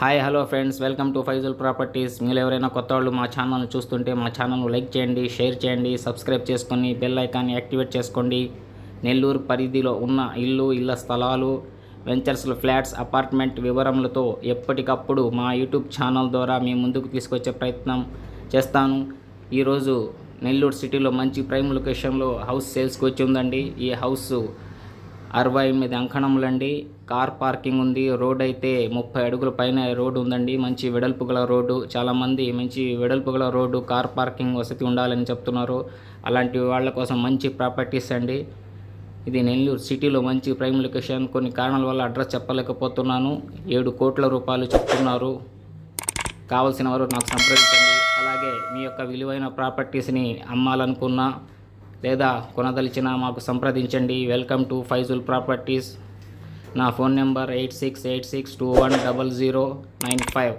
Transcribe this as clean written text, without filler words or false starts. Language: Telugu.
Hi hello friends, welcome to Faizul properties. మీరు ఎవరైనా కొత్త వాళ్ళు మా ఛానల్ని చూస్తుంటే మా ఛానల్ను లైక్ చేయండి, షేర్ చేయండి, సబ్స్క్రైబ్ చేసుకొని బెల్ ఐకాన్ని యాక్టివేట్ చేసుకోండి. నెల్లూరు పరిధిలో ఉన్న ఇళ్ల స్థలాలు, వెంచర్స్లు, ఫ్లాట్స్, అపార్ట్మెంట్ వివరములతో ఎప్పటికప్పుడు మా యూట్యూబ్ ఛానల్ ద్వారా మీ ముందుకు తీసుకొచ్చే ప్రయత్నం చేస్తాను. ఈరోజు నెల్లూరు సిటీలో మంచి ప్రైమ్ లొకేషన్లో హౌస్ సేల్స్కి వచ్చి ఉందండి. ఈ హౌస్ 68 అంకణములండి. కార్ పార్కింగ్ ఉంది. రోడ్ అయితే 30 అడుగుల పైన రోడ్డు ఉందండి. మంచి వెడల్పు గల రోడ్డు. చాలామంది మంచి వెడల్పు గల రోడ్డు, కార్ పార్కింగ్ వసతి ఉండాలని చెప్తున్నారు. అలాంటి వాళ్ళ కోసం మంచి ప్రాపర్టీస్ అండి. ఇది నెల్లూరు సిటీలో మంచి ప్రైమ్ లొకేషన్. కొన్ని కారణాల వల్ల అడ్రస్ చెప్పలేకపోతున్నాను. 7 కోట్ల రూపాయలు చెప్తున్నారు. కావాల్సిన వారు నాకు సంప్రదించండి. అలాగే మీ యొక్క విలువైన ప్రాపర్టీస్ని అమ్మాలనుకున్నా లేదా కొనదలిచినా మాకు సంప్రదించండి. Welcome to Faizul properties. నా ఫోన్ నెంబర్ 8686210095.